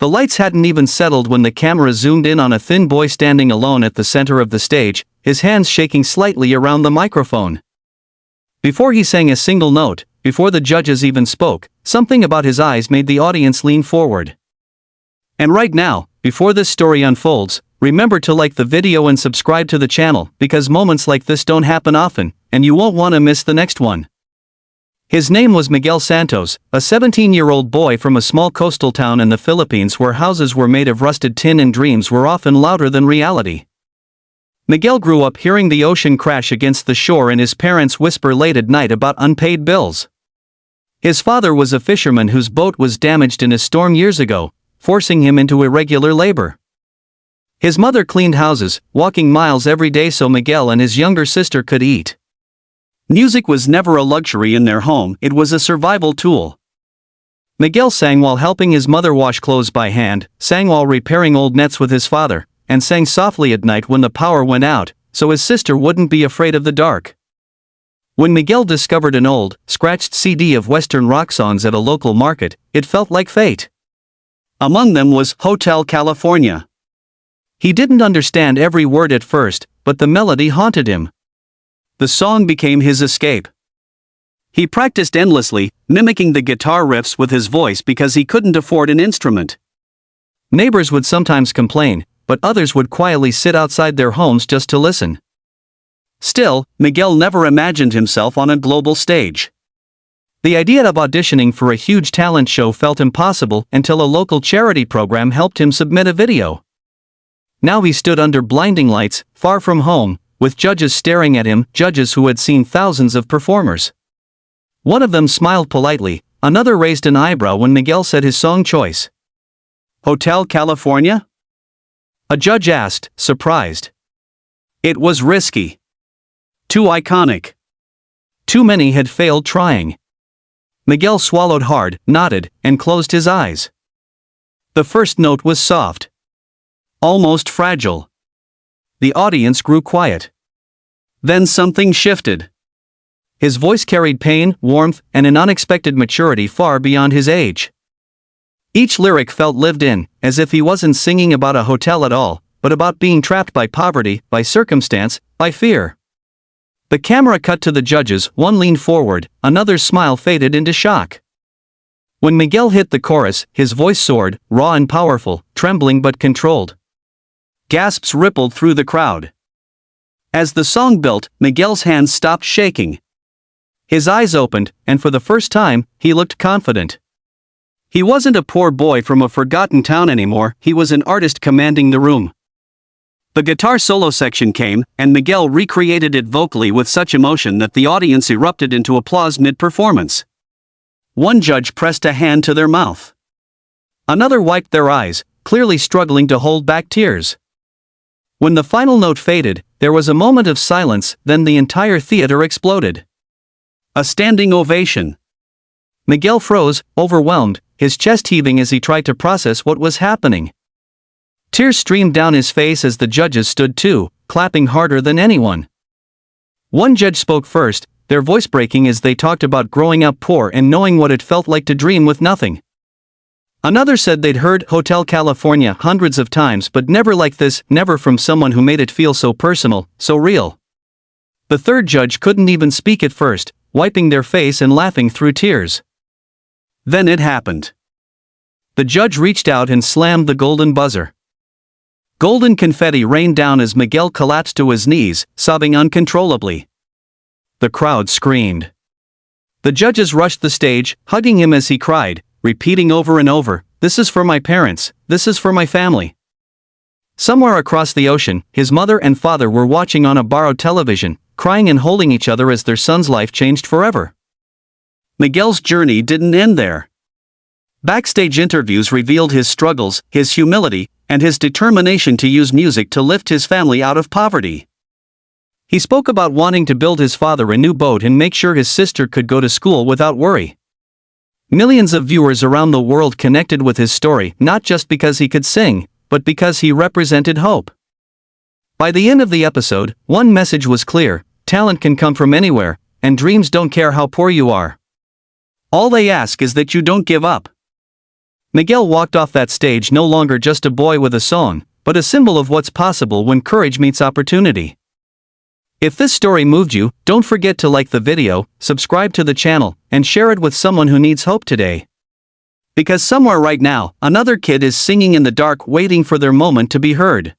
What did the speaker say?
The lights hadn't even settled when the camera zoomed in on a thin boy standing alone at the center of the stage, his hands shaking slightly around the microphone. Before he sang a single note, before the judges even spoke, something about his eyes made the audience lean forward. And right now, before this story unfolds, remember to like the video and subscribe to the channel, because moments like this don't happen often, and you won't want to miss the next one. His name was Miguel Santos, a 17-year-old boy from a small coastal town in the Philippines where houses were made of rusted tin and dreams were often louder than reality. Miguel grew up hearing the ocean crash against the shore and his parents whisper late at night about unpaid bills. His father was a fisherman whose boat was damaged in a storm years ago, forcing him into irregular labor. His mother cleaned houses, walking miles every day so Miguel and his younger sister could eat. Music was never a luxury in their home, it was a survival tool. Miguel sang while helping his mother wash clothes by hand, sang while repairing old nets with his father, and sang softly at night when the power went out, so his sister wouldn't be afraid of the dark. When Miguel discovered an old, scratched CD of Western rock songs at a local market, it felt like fate. Among them was Hotel California. He didn't understand every word at first, but the melody haunted him. The song became his escape. He practiced endlessly, mimicking the guitar riffs with his voice because he couldn't afford an instrument. Neighbors would sometimes complain, but others would quietly sit outside their homes just to listen. Still, Miguel never imagined himself on a global stage. The idea of auditioning for a huge talent show felt impossible until a local charity program helped him submit a video. Now he stood under blinding lights, far from home, with judges staring at him, judges who had seen thousands of performers. One of them smiled politely, another raised an eyebrow when Miguel said his song choice. Hotel California? A judge asked, surprised. It was risky. Too iconic. Too many had failed trying. Miguel swallowed hard, nodded, and closed his eyes. The first note was soft. Almost fragile. The audience grew quiet. Then something shifted. His voice carried pain, warmth, and an unexpected maturity far beyond his age. Each lyric felt lived in, as if he wasn't singing about a hotel at all, but about being trapped by poverty, by circumstance, by fear. The camera cut to the judges, one leaned forward, another's smile faded into shock. When Miguel hit the chorus, his voice soared, raw and powerful, trembling but controlled. Gasps rippled through the crowd. As the song built, Miguel's hands stopped shaking. His eyes opened, and for the first time, he looked confident. He wasn't a poor boy from a forgotten town anymore, he was an artist commanding the room. The guitar solo section came, and Miguel recreated it vocally with such emotion that the audience erupted into applause mid-performance. One judge pressed a hand to their mouth. Another wiped their eyes, clearly struggling to hold back tears. When the final note faded, there was a moment of silence, then the entire theater exploded. A standing ovation. Miguel froze, overwhelmed, his chest heaving as he tried to process what was happening. Tears streamed down his face as the judges stood too, clapping harder than anyone. One judge spoke first, their voice breaking as they talked about growing up poor and knowing what it felt like to dream with nothing. Another said they'd heard Hotel California hundreds of times but never like this, never from someone who made it feel so personal, so real. The third judge couldn't even speak at first, wiping their face and laughing through tears. Then it happened. The judge reached out and slammed the golden buzzer. Golden confetti rained down as Miguel collapsed to his knees, sobbing uncontrollably. The crowd screamed. The judges rushed the stage, hugging him as he cried, repeating over and over, "This is for my parents, this is for my family." Somewhere across the ocean, his mother and father were watching on a borrowed television, crying and holding each other as their son's life changed forever. Miguel's journey didn't end there. Backstage interviews revealed his struggles, his humility, and his determination to use music to lift his family out of poverty. He spoke about wanting to build his father a new boat and make sure his sister could go to school without worry. Millions of viewers around the world connected with his story, not just because he could sing, but because he represented hope. By the end of the episode, one message was clear: talent can come from anywhere, and dreams don't care how poor you are. All they ask is that you don't give up. Miguel walked off that stage no longer just a boy with a song, but a symbol of what's possible when courage meets opportunity. If this story moved you, don't forget to like the video, subscribe to the channel, and share it with someone who needs hope today. Because somewhere right now, another kid is singing in the dark waiting for their moment to be heard.